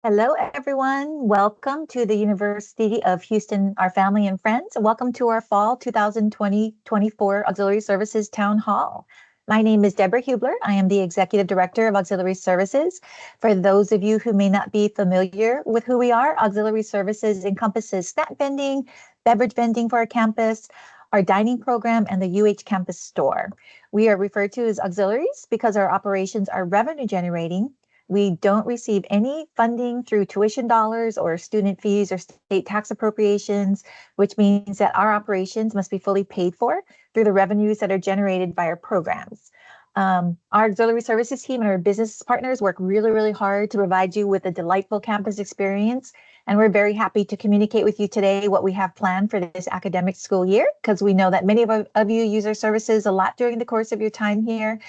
Hello, everyone. Welcome to the University of Houston, our family and friends. Welcome to our fall 2020-24 Auxiliary Services Town Hall. My name is Deborah Hubler. I am the Executive Director of Auxiliary Services. For those of you who may not be familiar with who we are, Auxiliary Services encompasses snack vending, beverage vending for our campus, our dining program, and the UH campus store. We are referred to as auxiliaries because our operations are revenue generating. We don't receive any funding through tuition dollars or student fees or state tax appropriations, which means that our operations must be fully paid for through the revenues that are generated by our programs. Our auxiliary services team and our business partners work really, really hard to provide you with a delightful campus experience. And we're very happy to communicate with you today what we have planned for this academic school year, because we know that many of you use our services a lot during the course of your time here.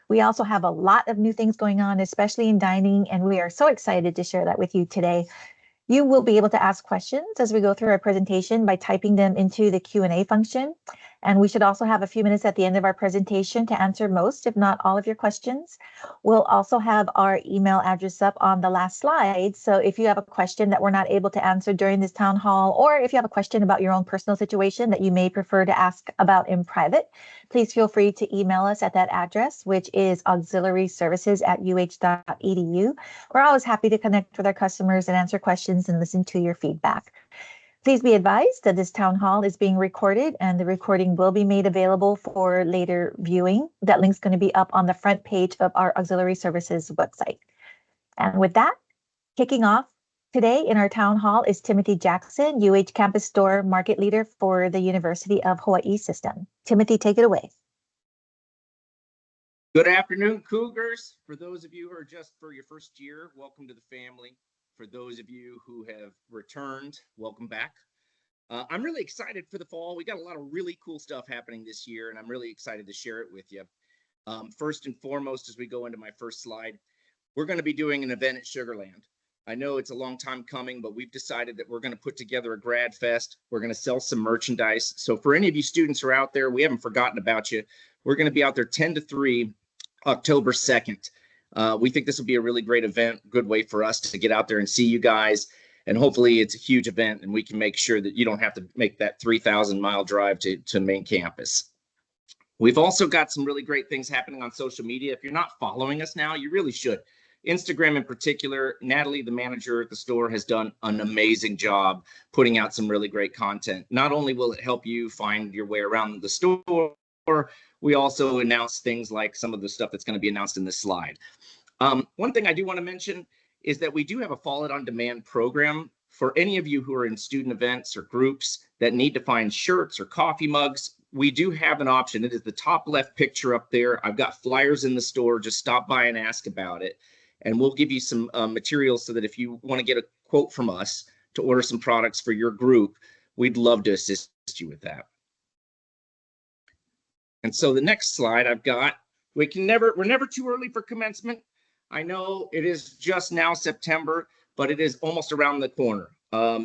We also have a lot of new things going on, especially in dining, and we are so excited to share that with you today. You will be able to ask questions as we go through our presentation by typing them into the Q&A function. And we should also have a few minutes at the end of our presentation to answer most, if not all, of your questions. We'll also have our email address up on the last slide. So if you have a question that we're not able to answer during this town hall, or if you have a question about your own personal situation that you may prefer to ask about in private, please feel free to email us at that address, which is auxiliaryservices@uh.edu. We're always happy to connect with our customers and answer questions and listen to your feedback. Please be advised that this town hall is being recorded and the recording will be made available for later viewing. That link's going to be up on the front page of our auxiliary services website. And with that, kicking off today in our town hall is Timothy Jackson, UH Campus Store Market Leader for the University of Hawaii System. Timothy, take it away. Good afternoon, Cougars. For those of you who are just for your first year, welcome to the family. For those of you who have returned, welcome back. I'm really excited for the fall. We got a lot of really cool stuff happening this year, and I'm really excited to share it with you. First and foremost, as we go into my first slide, we're going to be doing an event at Sugarland. I know it's a long time coming, but we've decided that we're going to put together a grad fest. We're going to sell some merchandise. So for any of you students who are out there, we haven't forgotten about you. We're going to be out there 10 to 3, October 2nd. We think this will be a really great event, good way for us to get out there and see you guys. And hopefully it's a huge event and we can make sure that you don't have to make that 3,000-mile drive to main campus. We've also got some really great things happening on social media. If you're not following us now, you really should. Instagram in particular, Natalie, the manager at the store, has done an amazing job putting out some really great content. Not only will it help you find your way around the store, we also announce things like some of the stuff that's going to be announced in this slide. One thing I do want to mention is that we do have a Fall It On Demand program for any of you who are in student events or groups that need to find shirts or coffee mugs. We do have an option. It is the top left picture up there. I've got flyers in the store. Just stop by and ask about it. And we'll give you some materials so that if you want to get a quote from us to order some products for your group, we'd love to assist you with that. And so the next slide I've got, we're never too early for commencement. I know it is just now September, but it is almost around the corner.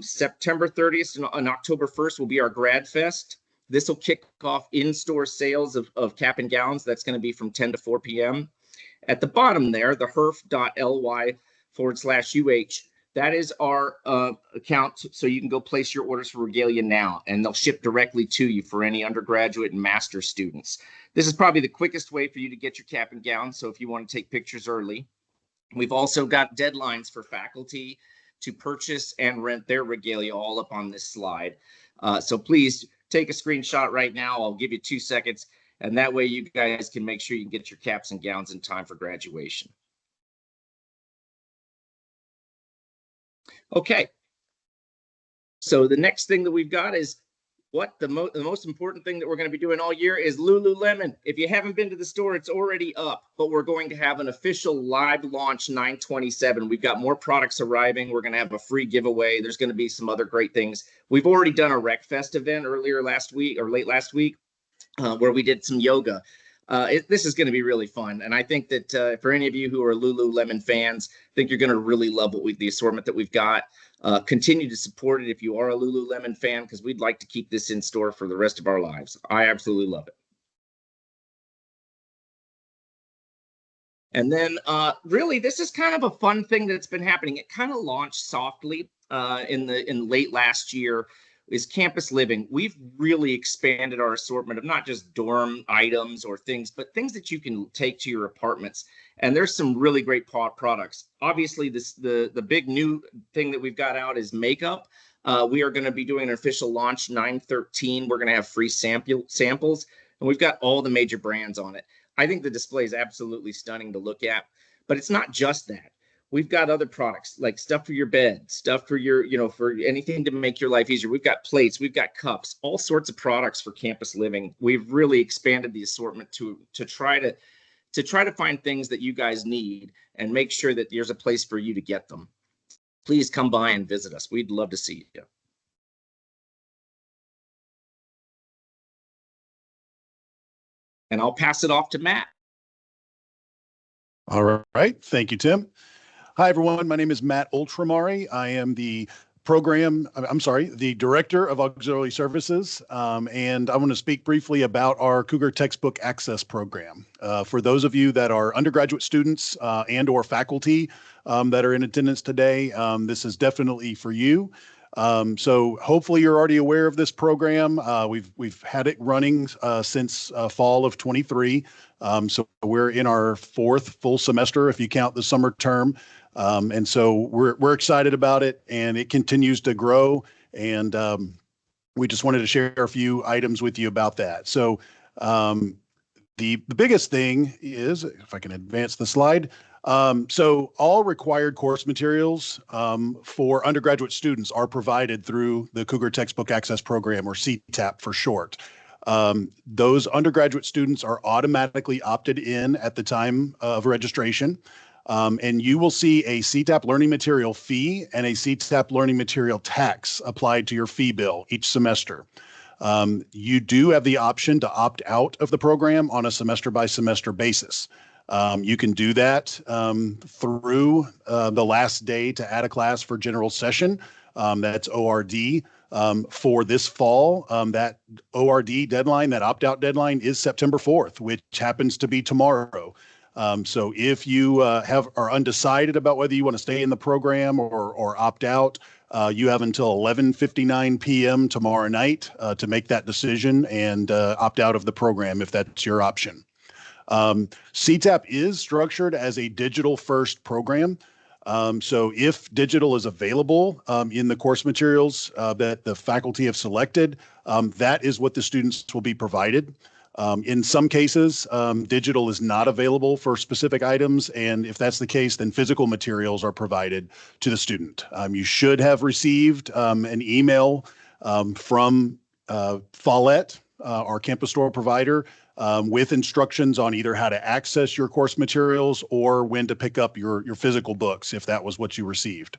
September 30th and October 1st will be our Grad Fest. This will kick off in-store sales of cap and gowns. That's going to be from 10 to 4 p.m. At the bottom there, the herf.ly/UH, that is our account, so you can go place your orders for Regalia now, and they'll ship directly to you for any undergraduate and master students. This is probably the quickest way for you to get your cap and gown, so if you want to take pictures early. We've also got deadlines for faculty to purchase and rent their Regalia all up on this slide. So please take a screenshot right now. I'll give you 2 seconds, and that way you guys can make sure you can get your caps and gowns in time for graduation. Okay, so the next thing that we've got is the most important thing that we're going to be doing all year is Lululemon. If you haven't been to the store, it's already up, but we're going to have an official live launch 9/27. We've got more products arriving. We're going to have a free giveaway. There's going to be some other great things. We've already done a Rec Fest event earlier last week or late last week where we did some yoga. This is going to be really fun. And I think that for any of you who are Lululemon fans, I think you're going to really love the assortment that we've got. Continue to support it if you are a Lululemon fan, because we'd like to keep this in store for the rest of our lives. I absolutely love it. And then really, this is kind of a fun thing that's been happening. It kind of launched softly in late last year. Is campus living. We've really expanded our assortment of not just dorm items or things, but things that you can take to your apartments. And there's some really great products. Obviously, the big new thing that we've got out is makeup. We are going to be doing an official launch 9/13. We're going to have free samples, and we've got all the major brands on it. I think the display is absolutely stunning to look at, but it's not just that. We've got other products like stuff for your bed, stuff for your, for anything to make your life easier. We've got plates, we've got cups, all sorts of products for campus living. We've really expanded the assortment to try to find things that you guys need and make sure that there's a place for you to get them. Please come by and visit us. We'd love to see you. And I'll pass it off to Matt. All right. Thank you, Tim. Hi, everyone. My name is Matt Ultramari. I am the Director of Auxiliary Services, and I want to speak briefly about our Cougar Textbook Access Program. For those of you that are undergraduate students and or faculty that are in attendance today, this is definitely for you. So hopefully you're already aware of this program. We've had it running since fall of 23. So we're in our fourth full semester if you count the summer term. And so we're excited about it, and it continues to grow. And we just wanted to share a few items with you about that. So the biggest thing is, if I can advance the slide. So all required course materials for undergraduate students are provided through the Cougar Textbook Access Program, or CTAP for short. Those undergraduate students are automatically opted in at the time of registration. And you will see a CTAP learning material fee and a CTAP learning material tax applied to your fee bill each semester. You do have the option to opt out of the program on a semester by semester basis. You can do that through the last day to add a class for general session. That's ORD. For this fall, that ORD deadline, that opt-out deadline is September 4th, which happens to be tomorrow. So if you are undecided about whether you want to stay in the program or opt out, you have until 11:59 p.m. tomorrow night to make that decision and opt out of the program if that's your option. CTAP is structured as a digital first program. So if digital is available in the course materials that the faculty have selected, that is what the students will be provided. In some cases, digital is not available for specific items, and if that's the case, then physical materials are provided to the student. You should have received an email from Follett, our campus store provider, with instructions on either how to access your course materials or when to pick up your physical books, if that was what you received.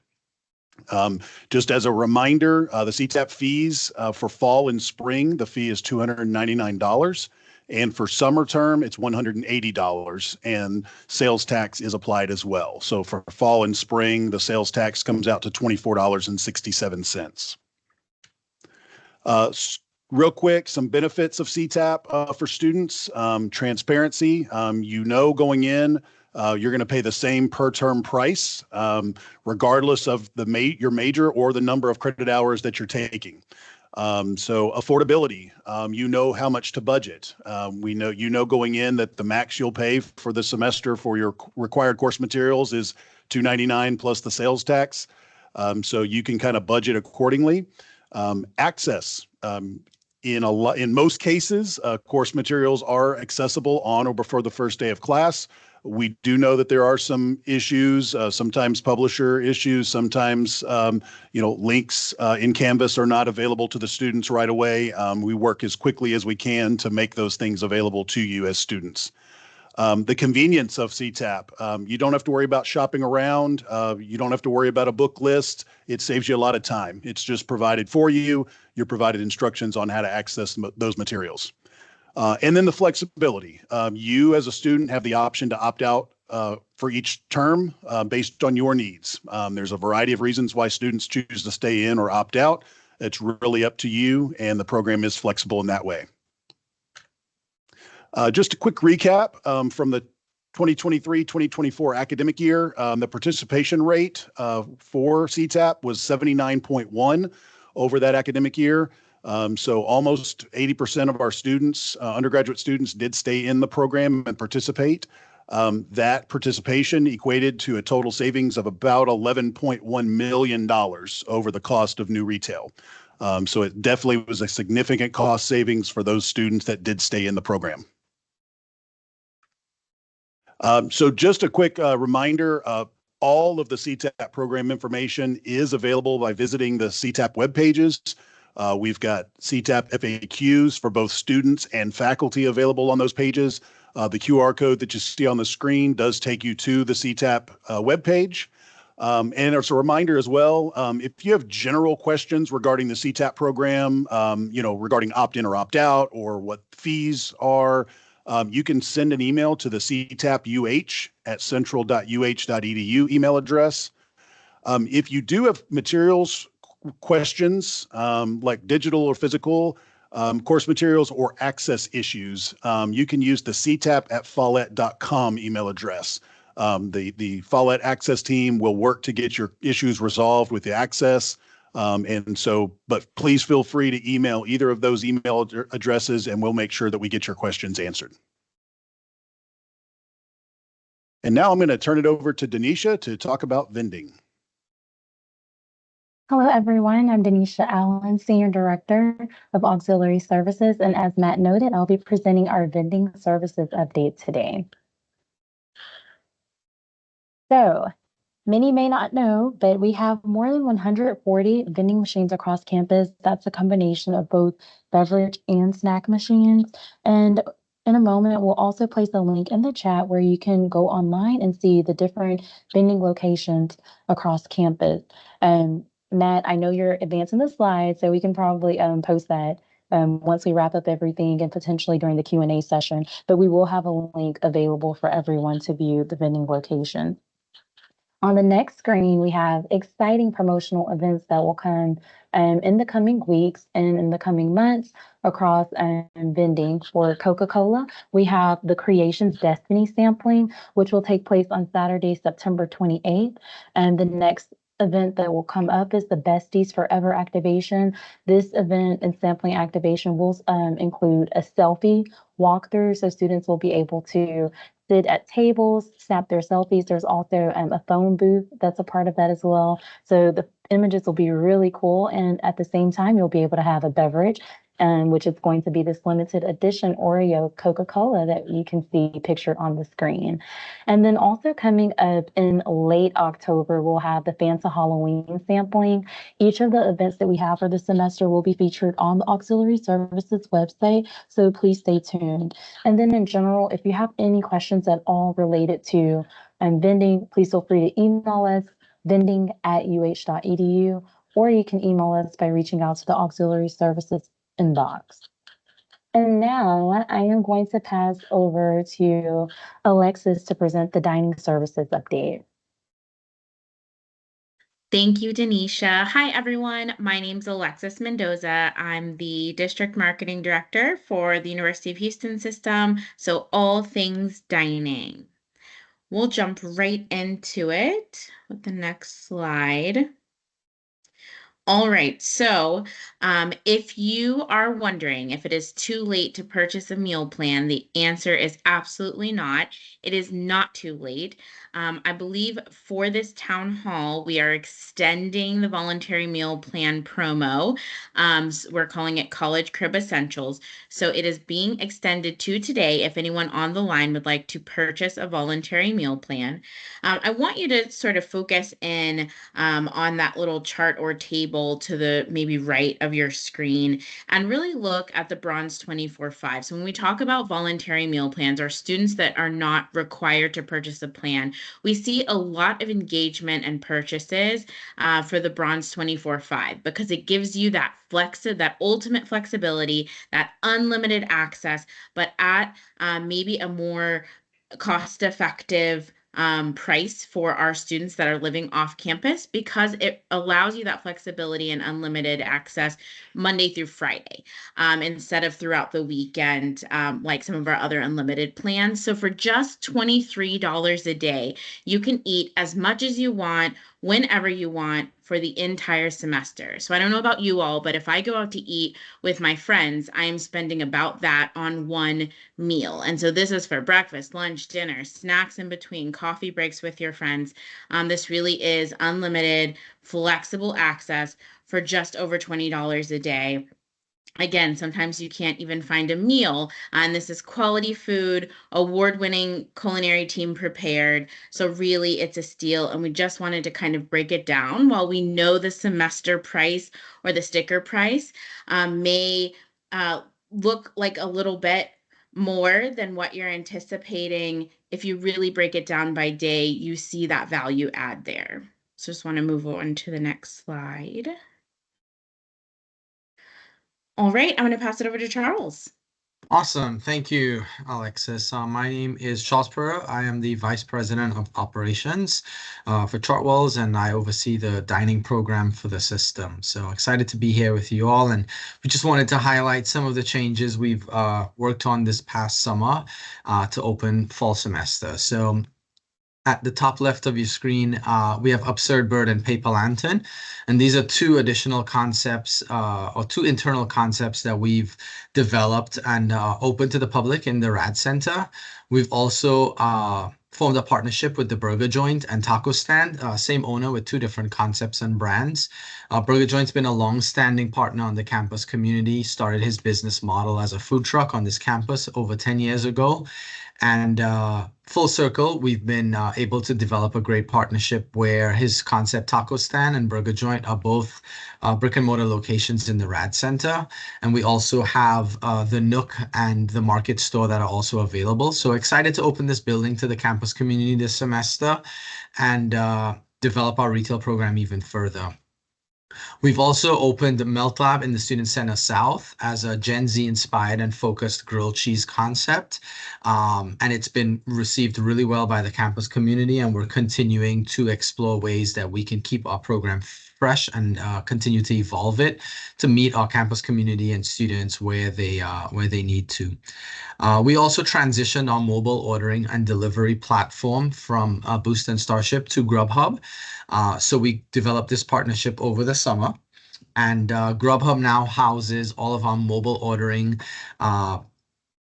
Just as a reminder, the CTAP fees for fall and spring, the fee is $299. And for summer term, it's $180, and sales tax is applied as well. So for fall and spring, the sales tax comes out to $24.67. Real quick, some benefits of CTAP for students. Transparency, going in, you're going to pay the same per term price, regardless of your major or the number of credit hours that you're taking. So affordability, how much to budget. We know going in that the max you'll pay for the semester for your required course materials is $299 plus the sales tax. So you can kind of budget accordingly. Access. In most cases, course materials are accessible on or before the first day of class. We do know that there are some issues, sometimes publisher issues, sometimes, links in Canvas are not available to the students right away. We work as quickly as we can to make those things available to you as students. The convenience of CTAP, you don't have to worry about shopping around. You don't have to worry about a book list. It saves you a lot of time. It's just provided for you. You're provided instructions on how to access those materials. And then the flexibility. You as a student have the option to opt out for each term based on your needs. There's a variety of reasons why students choose to stay in or opt out. It's really up to you, and the program is flexible in that way. Just a quick recap from the 2023-2024 academic year, the participation rate for CTAP was 79.1 over that academic year. So almost 80% of our students, undergraduate students, did stay in the program and participate. That participation equated to a total savings of about $11.1 million over the cost of new retail. So it definitely was a significant cost savings for those students that did stay in the program. So just a quick reminder, all of the CTAP program information is available by visiting the CTAP web pages. We've got CTAP FAQs for both students and faculty available on those pages. The QR code that you see on the screen does take you to the CTAP web page. And as a reminder as well, if you have general questions regarding the CTAP program, regarding opt-in or opt-out or what fees are, you can send an email to the ctapuh@central.uh.edu email address. If you do have materials questions, like digital or physical, course materials or access issues, you can use the ctap@follett.com email address. The Follett access team will work to get your issues resolved with the access. But please feel free to email either of those email addresses and we'll make sure that we get your questions answered. And now I'm going to turn it over to Denisha to talk about vending. Hello, everyone. I'm Denisha Allen, Senior Director of Auxiliary Services. And as Matt noted, I'll be presenting our vending services update today. So, many may not know, but we have more than 140 vending machines across campus. That's a combination of both beverage and snack machines. And in a moment, we'll also place a link in the chat where you can go online and see the different vending locations across campus. Matt, I know you're advancing the slides, so we can probably post that once we wrap up everything and potentially during the Q&A session. But we will have a link available for everyone to view the vending location. On the next screen, we have exciting promotional events that will come in the coming weeks and in the coming months across vending. For Coca-Cola, we have the Creations Destiny sampling, which will take place on Saturday, September 28th. And the next event that will come up is the Besties Forever activation. This event and sampling activation will include a selfie walkthrough, so students will be able to sit at tables, snap their selfies. There's also a phone booth that's a part of that as well. So the images will be really cool. And at the same time, you'll be able to have a beverage, which is going to be this limited edition Oreo Coca-Cola that you can see pictured on the screen. And then also coming up in late October, we'll have the Fanta Halloween sampling. Each of the events that we have for the semester will be featured on the Auxiliary Services website, so please stay tuned. And then in general, if you have any questions at all related to vending, please feel free to email us, vending@uh.edu, or you can email us by reaching out to the Auxiliary Services inbox. And now I am going to pass over to Alexis to present the dining services update. Thank you, Denisha. Hi, everyone. My name's Alexis Mendoza. I'm the District Marketing Director for the University of Houston system, so all things dining. We'll jump right into it with the next slide. All right, so if you are wondering if it is too late to purchase a meal plan, the answer is absolutely not. It is not too late. I believe for this town hall, we are extending the voluntary meal plan promo. So we're calling it College Crib Essentials. So it is being extended to today if anyone on the line would like to purchase a voluntary meal plan. I want you to sort of focus in on that little chart or table to the maybe right of your screen and really look at the Bronze 24/5. So when we talk about voluntary meal plans or students that are not required to purchase a plan, we see a lot of engagement and purchases for the Bronze 24/5 because it gives you that that ultimate flexibility, that unlimited access, but at maybe a more cost-effective price for our students that are living off campus because it allows you that flexibility and unlimited access Monday through Friday, instead of throughout the weekend, like some of our other unlimited plans. So for just $23 a day, you can eat as much as you want, whenever you want, for the entire semester. So I don't know about you all, but if I go out to eat with my friends, I am spending about that on one meal. And so this is for breakfast, lunch, dinner, snacks in between, coffee breaks with your friends. This really is unlimited, flexible access for just over $20 a day. Again, sometimes you can't even find a meal, and this is quality food, award-winning culinary team prepared. So really, it's a steal, and we just wanted to kind of break it down. While we know the semester price or the sticker price may look like a little bit more than what you're anticipating, if you really break it down by day, you see that value add there. So just want to move on to the next slide. All right, I'm going to pass it over to Charles. Awesome. Thank you, Alexis. My name is Charles Perot. I am the Vice President of Operations for Chartwells, and I oversee the dining program for the system. So excited to be here with you all. And we just wanted to highlight some of the changes we've worked on this past summer to open fall semester. So at the top left of your screen, we have Absurd Bird and Paper Lantern. And these are two additional concepts or two internal concepts that we've developed and opened to the public in the RAD Center. We've also formed a partnership with the Burger Joint and Taco Stand, same owner with two different concepts and brands. Burger Joint's been a long-standing partner on the campus community, started his business model as a food truck on this campus over 10 years ago. And full circle, we've been able to develop a great partnership where his concept Taco Stand and Burger Joint are both brick and mortar locations in the RAD Center. And we also have the Nook and the Market Store that are also available. So excited to open this building to the campus community this semester and develop our retail program even further. We've also opened the Melt Lab in the Student Center South as a Gen Z inspired and focused grilled cheese concept. And it's been received really well by the campus community, and we're continuing to explore ways that we can keep our program fresh and continue to evolve it to meet our campus community and students where they need to. We also transitioned our mobile ordering and delivery platform from Boost and Starship to Grubhub. So we developed this partnership over the summer, and Grubhub now houses all of our mobile ordering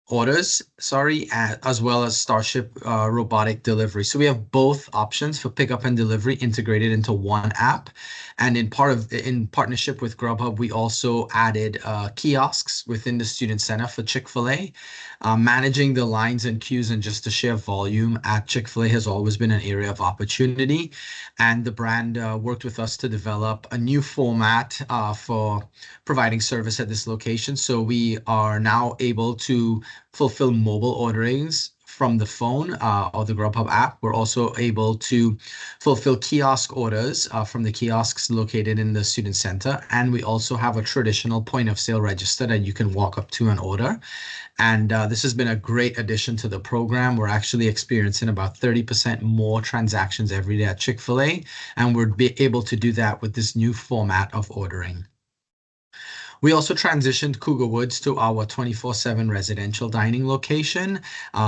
orders, as well as Starship robotic delivery. So we have both options for pickup and delivery integrated into one app. And in partnership with Grubhub, we also added kiosks within the Student Center for Chick-fil-A. Managing the lines and queues and just the sheer volume at Chick-fil-A has always been an area of opportunity. And the brand worked with us to develop a new format for providing service at this location. So we are now able to fulfill mobile orderings from the phone or the Grubhub app. We're also able to fulfill kiosk orders from the kiosks located in the student center. And we also have a traditional point of sale register that you can walk up to and order. And this has been a great addition to the program. We're actually experiencing about 30% more transactions every day at Chick-fil-A, and we're able to do that with this new format of ordering. We also transitioned Cougar Woods to our 24/7 residential dining location.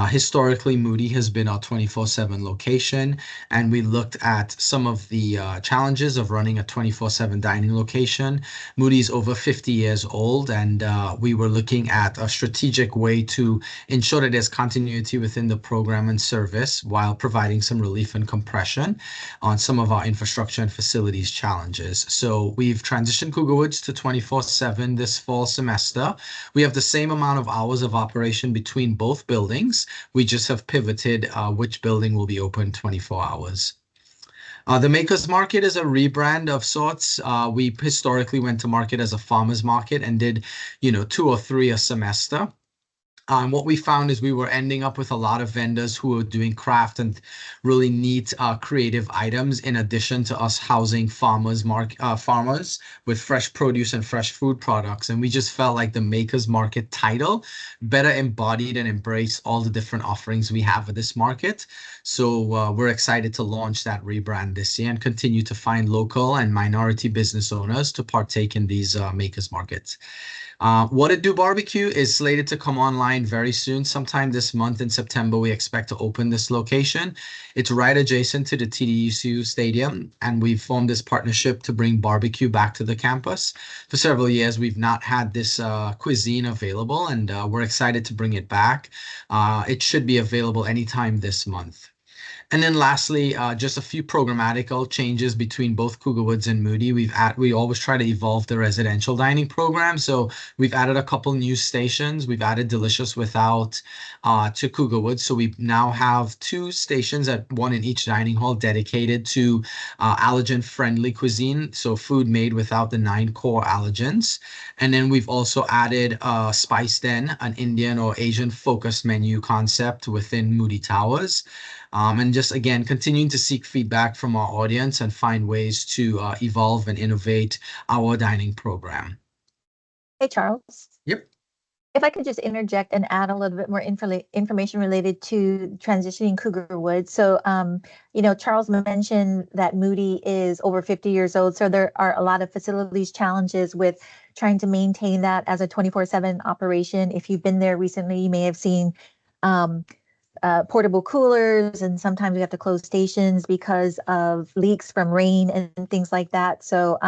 Historically, Moody has been our 24/7 location, and we looked at some of the challenges of running a 24/7 dining location. Moody's over 50 years old, and we were looking at a strategic way to ensure that there's continuity within the program and service while providing some relief and compression on some of our infrastructure and facilities challenges. So we've transitioned Cougar Woods to 24/7 this fall semester. We have the same amount of hours of operation between both buildings. We just have pivoted which building will be open 24 hours. The Makers Market is a rebrand of sorts. We historically went to market as a farmer's market and did, 2 or 3 a semester. What we found is we were ending up with a lot of vendors who were doing craft and really neat, creative items, in addition to us housing farmers with fresh produce and fresh food products. And we just felt like the Makers Market title better embodied and embraced all the different offerings we have at this market. So we're excited to launch that rebrand this year and continue to find local and minority business owners to partake in these Makers Markets. What It Do Barbecue is slated to come online very soon. Sometime this month in September, we expect to open this location. It's right adjacent to the TDUCU Stadium, and we've formed this partnership to bring barbecue back to the campus. For several years, we've not had this cuisine available, and we're excited to bring it back. It should be available anytime this month. And then lastly, just a few programmatical changes between both Cougar Woods and Moody. We always try to evolve the residential dining program. So we've added a couple new stations. We've added Delicious Without to Cougar Woods. So we now have 2 stations, one in each dining hall, dedicated to allergen-friendly cuisine. So food made without the 9 core allergens. And then we've also added Spice Den, an Indian or Asian focused menu concept within Moody Towers. And just again, continuing to seek feedback from our audience and find ways to evolve and innovate our dining program. Hey, Charles. Yep. If I could just interject and add a little bit more information related to transitioning Cougar Woods. So, Charles mentioned that Moody is over 50 years old. So there are a lot of facilities challenges with trying to maintain that as a 24/7 operation. If you've been there recently, you may have seen portable coolers, and sometimes we have to close stations because of leaks from rain and things like that. So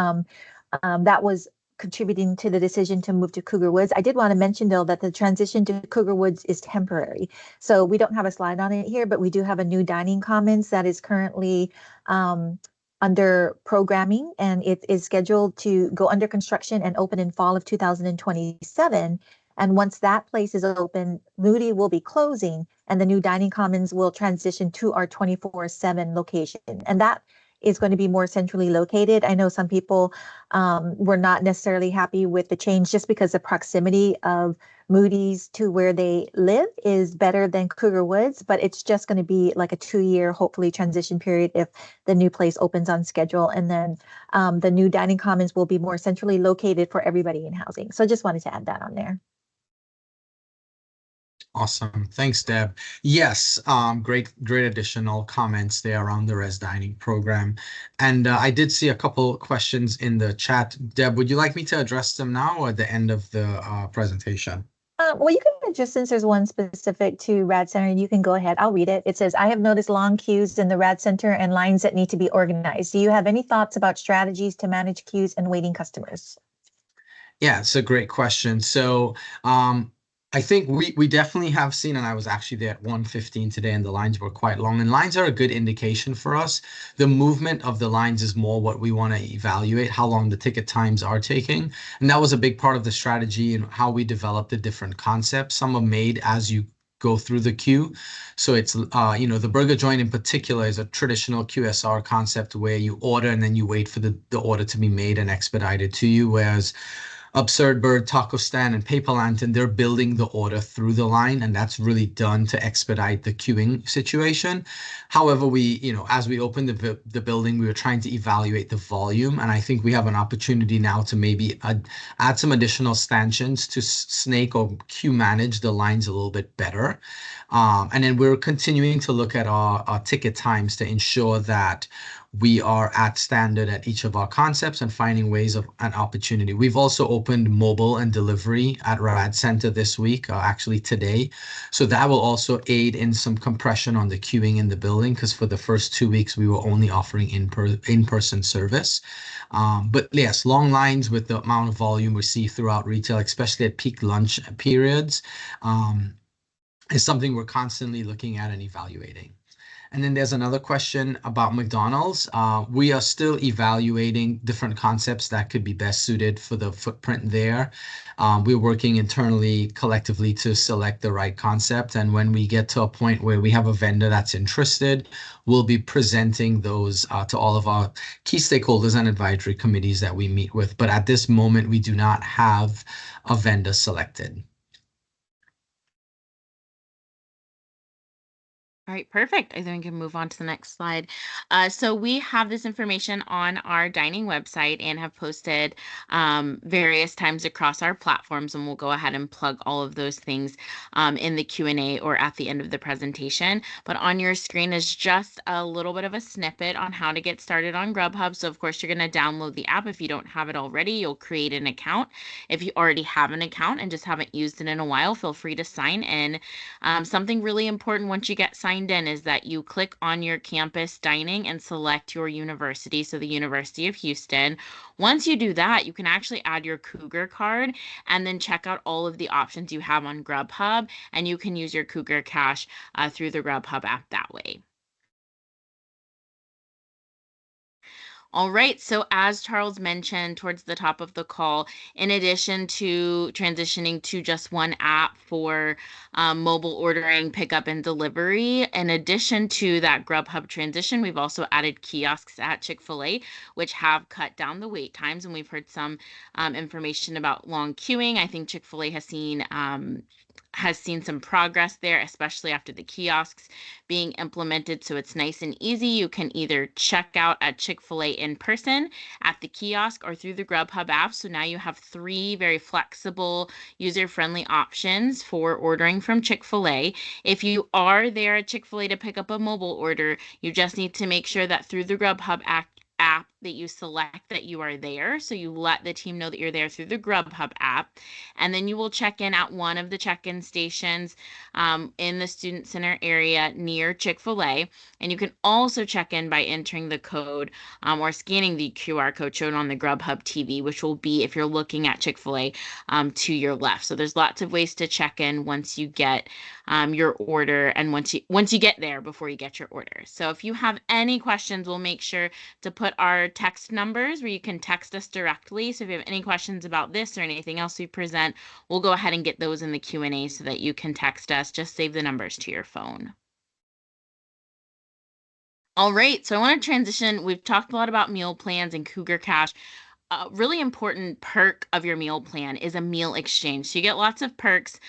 that was contributing to the decision to move to Cougar Woods. I did want to mention, though, that the transition to Cougar Woods is temporary. So we don't have a slide on it here, but we do have a new dining commons that is currently under programming, and it is scheduled to go under construction and open in fall of 2027. And once that place is open, Moody will be closing, and the new dining commons will transition to our 24/7 location. And that is going to be more centrally located. I know some people were not necessarily happy with the change just because the proximity of Moody's to where they live is better than Cougar Woods, but it's just going to be like a 2-year, hopefully, transition period if the new place opens on schedule. And then the new dining commons will be more centrally located for everybody in housing. So I just wanted to add that on there. Awesome. Thanks, Deb. Yes, great additional comments there around the res dining program. And I did see a couple questions in the chat. Deb, would you like me to address them now or at the end of the presentation? Well, you can just, since there's one specific to Rad Center, you can go ahead. I'll read it. It says, I have noticed long queues in the Rad Center and lines that need to be organized. Do you have any thoughts about strategies to manage queues and waiting customers? Yeah, it's a great question. So I think we definitely have seen, and I was actually there at 1:15 today, and the lines were quite long. And lines are a good indication for us. The movement of the lines is more what we want to evaluate, how long the ticket times are taking. And that was a big part of the strategy and how we developed the different concepts. Some are made as you go through the queue. So it's, the burger joint in particular is a traditional QSR concept where you order and then you wait for the order to be made and expedited to you. Whereas Absurd Bird, Taco Stand, and Paper Lantern, they're building the order through the line, and that's really done to expedite the queuing situation. However, as we opened the building, we were trying to evaluate the volume, and I think we have an opportunity now to maybe add some additional stanchions to snake or queue manage the lines a little bit better. And then we're continuing to look at our ticket times to ensure that we are at standard at each of our concepts and finding ways of an opportunity. We've also opened mobile and delivery at Rad Center this week, actually today. So that will also aid in some compression on the queuing in the building, because for the first 2 weeks, we were only offering in-person service. But yes, long lines with the amount of volume we see throughout retail, especially at peak lunch periods, is something we're constantly looking at and evaluating. And then there's another question about McDonald's. We are still evaluating different concepts that could be best suited for the footprint there. We're working internally, collectively, to select the right concept. And when we get to a point where we have a vendor that's interested, we'll be presenting those to all of our key stakeholders and advisory committees that we meet with. But at this moment, we do not have a vendor selected. All right, perfect. I think we can move on to the next slide. So we have this information on our dining website and have posted various times across our platforms, and we'll go ahead and plug all of those things in the Q&A or at the end of the presentation. But on your screen is just a little bit of a snippet on how to get started on Grubhub. So of course, you're going to download the app. If you don't have it already, you'll create an account. If you already have an account and just haven't used it in a while, feel free to sign in. Something really important once you get signed in is that you click on your campus dining and select your university, so the University of Houston. Once you do that, you can actually add your Cougar card and then check out all of the options you have on Grubhub, and you can use your Cougar Cash through the Grubhub app that way. All right, so as Charles mentioned towards the top of the call, in addition to transitioning to just one app for mobile ordering, pickup, and delivery, in addition to that Grubhub transition, we've also added kiosks at Chick-fil-A, which have cut down the wait times, and we've heard some information about long queuing. I think Chick-fil-A has seen some progress there, especially after the kiosks being implemented. So it's nice and easy. You can either check out at Chick-fil-A in person at the kiosk or through the Grubhub app. So now you have 3 very flexible, user-friendly options for ordering from Chick-fil-A. If you are there at Chick-fil-A to pick up a mobile order, you just need to make sure that through the Grubhub app that you select that you are there. So you let the team know that you're there through the Grubhub app, and then you will check in at one of the check-in stations in the Student Center area near Chick-fil-A. And you can also check in by entering the code or scanning the QR code shown on the Grubhub TV, which will be, if you're looking at Chick-fil-A, to your left. So there's lots of ways to check in once you get your order, and once you get there before you get your order. So if you have any questions, we'll make sure to put our text numbers where you can text us directly. So if you have any questions about this or anything else we present, we'll go ahead and get those in the Q&A so that you can text us. Just save the numbers to your phone. All right, so I want to transition. We've talked a lot about meal plans and Cougar Cash. A really important perk of your meal plan is a meal exchange. So you get lots of perks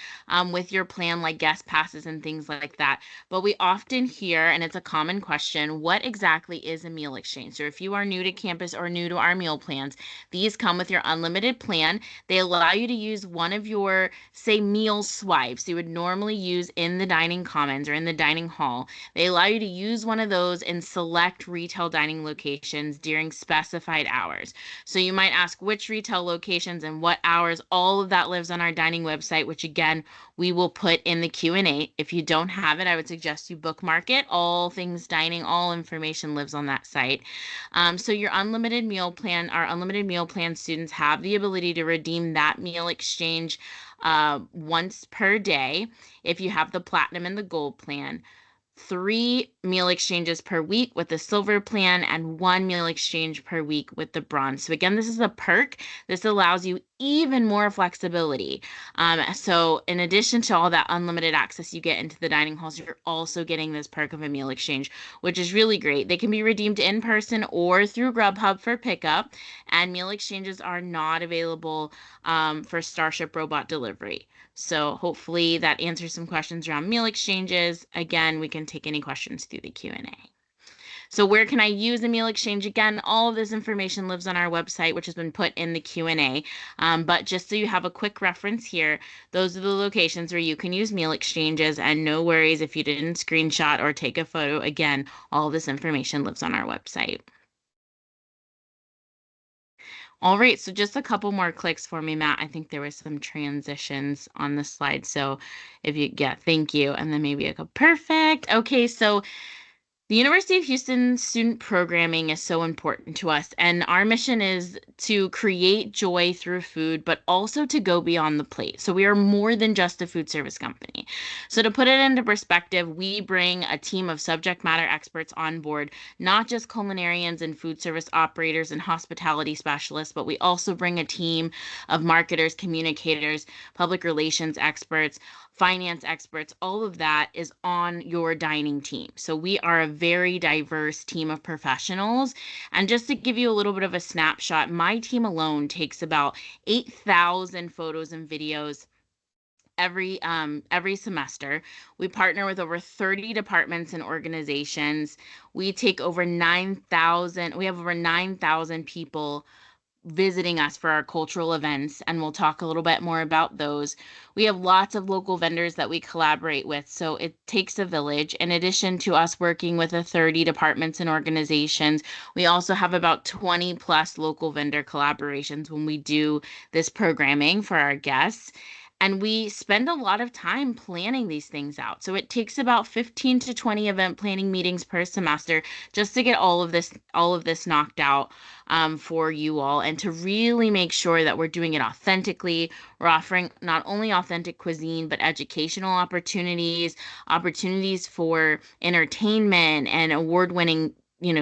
with your plan, like guest passes and things like that. But we often hear, and it's a common question, what exactly is a meal exchange? So if you are new to campus or new to our meal plans, these come with your unlimited plan. They allow you to use one of your, say, meal swipes you would normally use in the dining commons or in the dining hall. They allow you to use one of those in select retail dining locations during specified hours. So you might ask which retail locations and what hours. All of that lives on our dining website, which again, we will put in the Q&A. If you don't have it, I would suggest you bookmark it. All things dining, all information lives on that site. So your unlimited meal plan, our unlimited meal plan students have the ability to redeem that meal exchange once per day if you have the platinum and the gold plan. 3 meal exchanges per week with the silver plan, and 1 meal exchange per week with the bronze. So again, this is a perk. This allows you even more flexibility. So in addition to all that unlimited access you get into the dining halls, you're also getting this perk of a meal exchange, which is really great. They can be redeemed in person or through Grubhub for pickup, and meal exchanges are not available for Starship Robot delivery. So hopefully that answers some questions around meal exchanges. Again, we can take any questions through the Q&A. So where can I use a meal exchange? Again, all of this information lives on our website, which has been put in the Q&A. But just so you have a quick reference here, those are the locations where you can use meal exchanges, and no worries if you didn't screenshot or take a photo. Again, all this information lives on our website. All right, so just a couple more clicks for me, Matt. I think there was some transitions on the slide. So if you, yeah, thank you. And then maybe I go, perfect. Okay, so the University of Houston student programming is so important to us, and our mission is to create joy through food, but also to go beyond the plate. So we are more than just a food service company. So to put it into perspective, we bring a team of subject matter experts on board, not just culinarians and food service operators and hospitality specialists, but we also bring a team of marketers, communicators, public relations experts, finance experts. All of that is on your dining team. So we are a very diverse team of professionals. And just to give you a little bit of a snapshot, my team alone takes about 8,000 photos and videos every semester. We partner with over 30 departments and organizations. We have over 9,000 people visiting us for our cultural events, and we'll talk a little bit more about those. We have lots of local vendors that we collaborate with, so it takes a village. In addition to us working with the 30 departments and organizations, we also have about 20 plus local vendor collaborations when we do this programming for our guests. And we spend a lot of time planning these things out. So it takes about 15 to 20 event planning meetings per semester just to get all of this knocked out for you all, and to really make sure that we're doing it authentically. We're offering not only authentic cuisine, but educational opportunities for entertainment and award-winning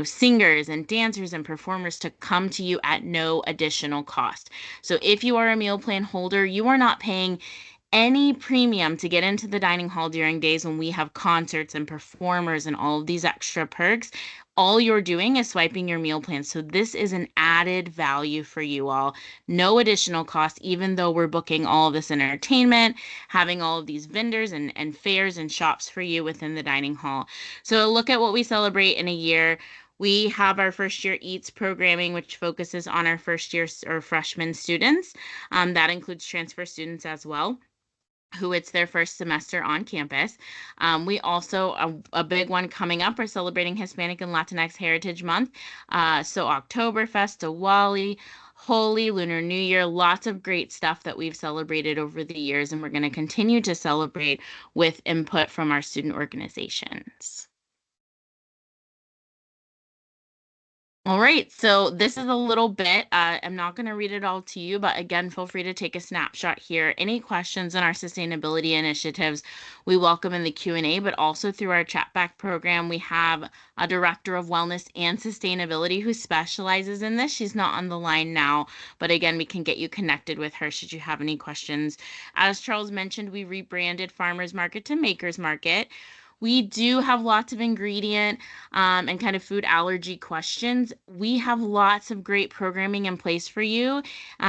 singers and dancers and performers to come to you at no additional cost. So if you are a meal plan holder, you are not paying any premium to get into the dining hall during days when we have concerts and performers and all of these extra perks. All you're doing is swiping your meal plan. So this is an added value for you all. No additional cost, even though we're booking all of this entertainment, having all of these vendors and fairs and shops for you within the dining hall. So look at what we celebrate in a year. We have our first year eats programming, which focuses on our first year or freshman students. That includes transfer students as well, who it's their first semester on campus. We also, a big one coming up, we're celebrating Hispanic and Latinx Heritage Month. So Oktoberfest, Diwali, Holy, Lunar New Year, lots of great stuff that we've celebrated over the years, and we're going to continue to celebrate with input from our student organizations. All right, so this is a little bit, I'm not going to read it all to you, but again, feel free to take a snapshot here. Any questions on our sustainability initiatives, we welcome in the Q&A, but also through our chat back program. We have a director of wellness and sustainability who specializes in this. She's not on the line now, but again, we can get you connected with her should you have any questions. As Charles mentioned, we rebranded Farmers Market to Makers Market. We do have lots of ingredient and kind of food allergy questions. We have lots of great programming in place for you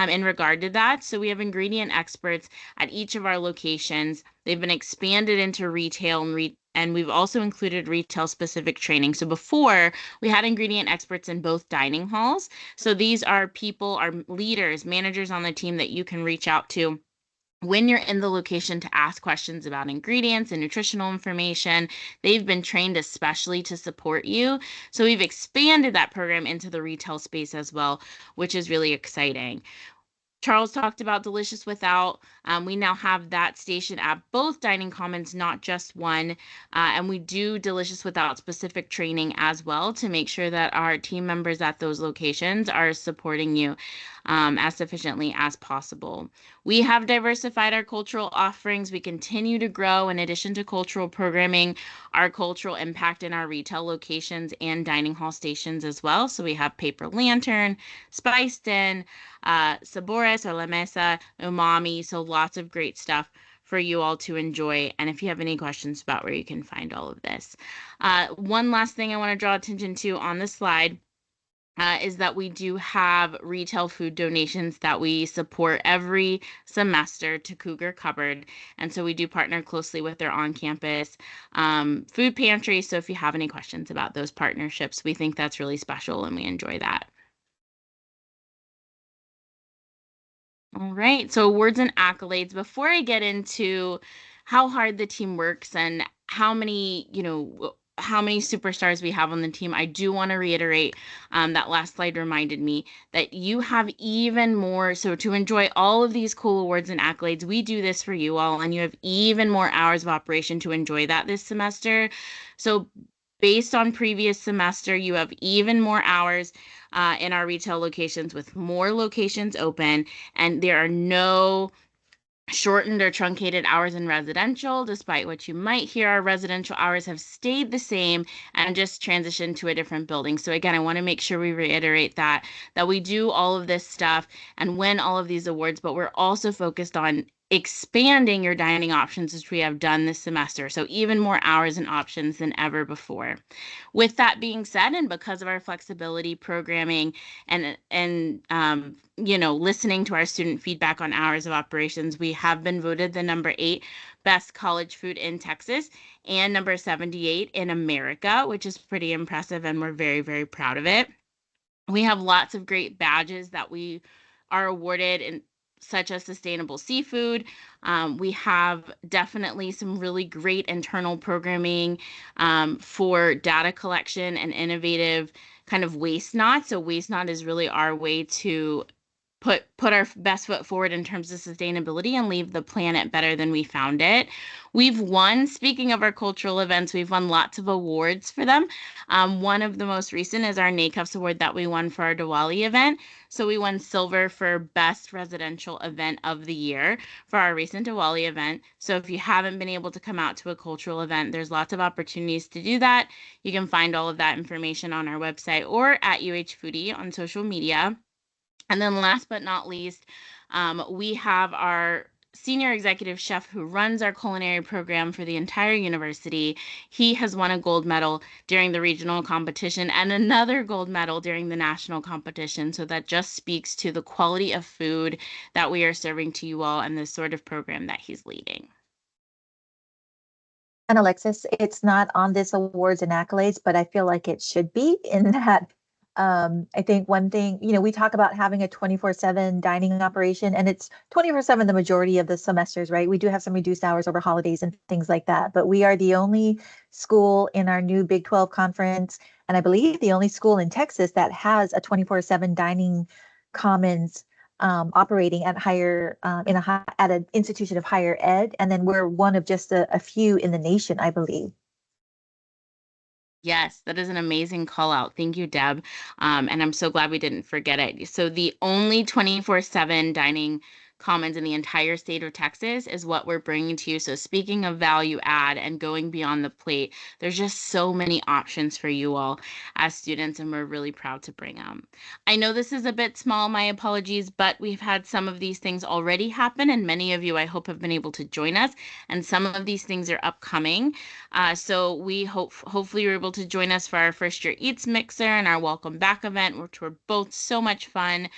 in regard to that. So we have ingredient experts at each of our locations. They've been expanded into retail and we've also included retail specific training. So before, we had ingredient experts in both dining halls. So these are people, our leaders, managers on the team that you can reach out to when you're in the location to ask questions about ingredients and nutritional information. They've been trained especially to support you. So we've expanded that program into the retail space as well, which is really exciting. Charles talked about Delicious Without. We now have that station at both dining commons, not just one. And we do Delicious Without specific training as well to make sure that our team members at those locations are supporting you as sufficiently as possible. We have diversified our cultural offerings. We continue to grow in addition to cultural programming, our cultural impact in our retail locations and dining hall stations as well. So we have Paper Lantern, Spiced In, Sabores or La Mesa, Umami. So lots of great stuff for you all to enjoy. And if you have any questions about where you can find all of this. One last thing I want to draw attention to on the slide is that we do have retail food donations that we support every semester to Cougar Cupboard. And so we do partner closely with their on-campus food pantry. So if you have any questions about those partnerships, we think that's really special and we enjoy that. All right, so awards and accolades. Before I get into how hard the team works and how many superstars we have on the team, I do want to reiterate that last slide reminded me that you have even more. So to enjoy all of these cool awards and accolades, we do this for you all, and you have even more hours of operation to enjoy that this semester. So based on previous semester, you have even more hours in our retail locations with more locations open, and there are no shortened or truncated hours in residential. Despite what you might hear, our residential hours have stayed the same and just transitioned to a different building. So again, I want to make sure we reiterate that we do all of this stuff and win all of these awards, but we're also focused on expanding your dining options, which we have done this semester. So even more hours and options than ever before. With that being said, and because of our flexibility programming and listening to our student feedback on hours of operations, we have been voted the number 8 best college food in Texas and number 78 in America, which is pretty impressive, and we're very, very proud of it. We have lots of great badges that we are awarded, in such as sustainable seafood. We have definitely some really great internal programming for data collection and innovative kind of waste not. So waste not is really our way to put our best foot forward in terms of sustainability and leave the planet better than we found it. We've won, speaking of our cultural events, we've won lots of awards for them. One of the most recent is our NACUFS award that we won for our Diwali event. So we won silver for best residential event of the year for our recent Diwali event. So if you haven't been able to come out to a cultural event, there's lots of opportunities to do that. You can find all of that information on our website or at UH Foodie on social media. And then last but not least, we have our senior executive chef who runs our culinary program for the entire university. He has won a gold medal during the regional competition and another gold medal during the national competition. So that just speaks to the quality of food that we are serving to you all and the sort of program that he's leading. And Alexis, it's not on this awards and accolades, but I feel like it should be in that. I think one thing, we talk about having a 24/7 dining operation, and it's 24/7 the majority of the semesters, right? We do have some reduced hours over holidays and things like that, but we are the only school in our new Big 12 conference, and I believe the only school in Texas that has a 24/7 dining commons operating at at an institution of higher ed, and then we're one of just a few in the nation, I believe. Yes, that is an amazing call out. Thank you, Deb. And I'm so glad we didn't forget it. So the only 24/7 dining commons in the entire state of Texas is what we're bringing to you. So speaking of value add and going beyond the plate, there's just so many options for you all as students, and we're really proud to bring them. I know this is a bit small, my apologies, but we've had some of these things already happen, and many of you, I hope, have been able to join us, and some of these things are upcoming. So we hopefully you're able to join us for our first year Eats Mixer and our Welcome Back event, which were both so much fun.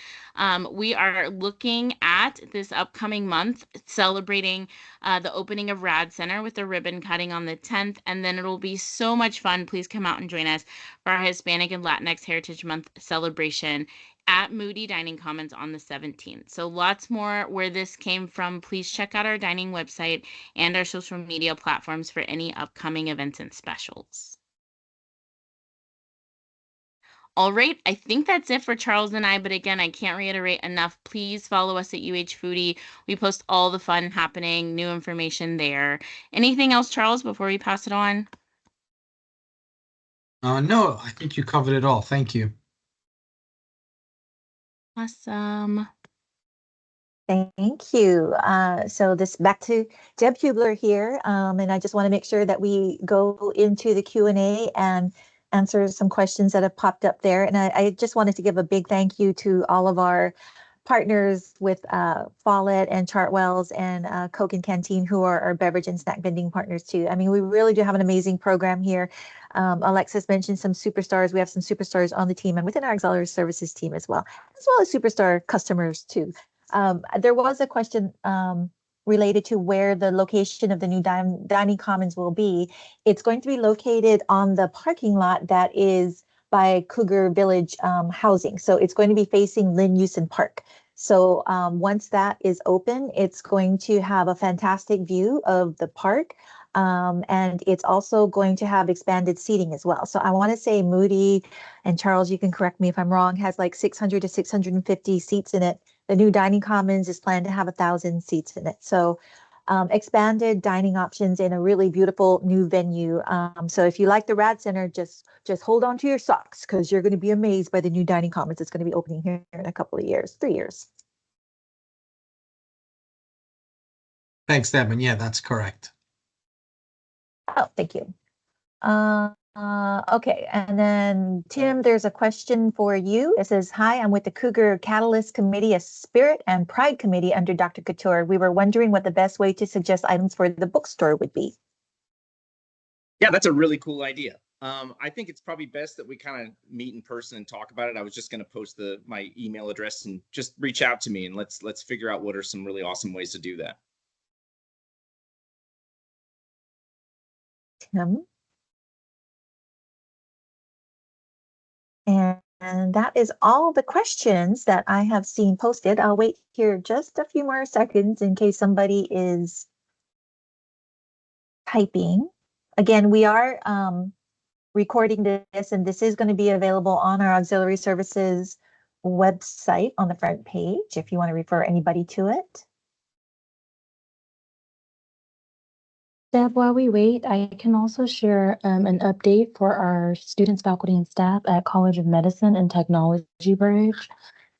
We are looking at this upcoming month celebrating the opening of Rad Center with a ribbon cutting on the 10th, and then it'll be so much fun. Please come out and join us for our Hispanic and Latinx Heritage Month celebration at Moody Dining Commons on the 17th. So lots more where this came from. Please check out our dining website and our social media platforms for any upcoming events and specials. All right, I think that's it for Charles and I, but again, I can't reiterate enough. Please follow us at UH Foodie. We post all the fun happening, new information there. Anything else, Charles, before we pass it on? No, I think you covered it all. Thank you. Awesome. Thank you. So this back to Deb Hubler here, and I just want to make sure that we go into the Q&A and answer some questions that have popped up there. And I just wanted to give a big thank you to all of our partners with Follett and Chartwells and Coke and Canteen, who are our beverage and snack vending partners too. I mean, we really do have an amazing program here. Alexis mentioned some superstars. We have some superstars on the team and within our auxiliary services team as well as superstar customers too. There was a question related to where the location of the new dining commons will be. It's going to be located on the parking lot that is by Cougar Village housing. So it's going to be facing Lynn Houston Park. So once that is open, it's going to have a fantastic view of the park. And it's also going to have expanded seating as well. So I want to say Moody, and Charles, you can correct me if I'm wrong, has like 600 to 650 seats in it. The new dining commons is planned to have 1,000 seats in it. So expanded dining options in a really beautiful new venue. So if you like the Rad Center, just hold on to your socks because you're going to be amazed by the new dining commons. It's going to be opening here in a couple of years, 3 years. Thanks, Deb. And yeah, that's correct. Oh, thank you. Okay, and then Tim, there's a question for you. It says, "Hi, I'm with the Cougar Catalyst Committee, a Spirit and Pride Committee under Dr. Couture. We were wondering what the best way to suggest items for the bookstore would be." Yeah, that's a really cool idea. I think it's probably best that we kind of meet in person and talk about it. I was just going to post my email address and just reach out to me and let's figure out what are some really awesome ways to do that. Tim. And that is all the questions that I have seen posted. I'll wait here just a few more seconds in case somebody is typing. Again, we are recording this, and this is going to be available on our auxiliary services website on the front page if you want to refer anybody to it. Deb, while we wait, I can also share an update for our students, faculty, and staff at College of Medicine and Technology Bridge.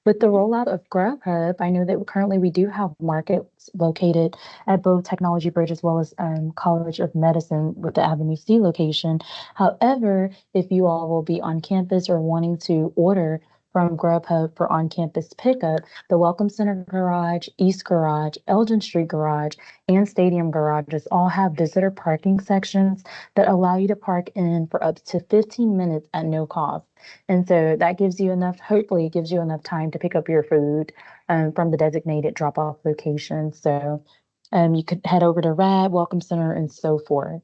With the rollout of Grubhub, I know that currently we do have markets located at both Technology Bridge as well as College of Medicine with the Avenue C location. However, if you all will be on campus or wanting to order from Grubhub for on-campus pickup, the Welcome Center Garage, East Garage, Elgin Street Garage, and Stadium Garages all have visitor parking sections that allow you to park in for up to 15 minutes at no cost. And so that gives you enough, hopefully it gives you enough time to pick up your food from the designated drop-off location. So you could head over to RAD, Welcome Center, and so forth.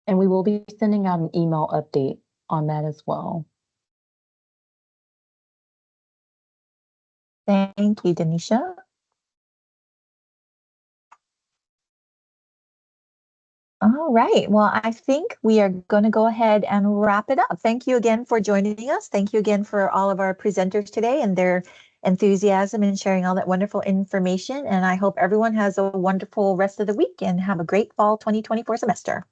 And we will be sending out an email update on that as well. Thank you, Denisha. All right. Well, I think we are going to go ahead and wrap it up. Thank you again for joining us. Thank you again for all of our presenters today and their enthusiasm in sharing all that wonderful information. And I hope everyone has a wonderful rest of the week and have a great fall 2024 semester.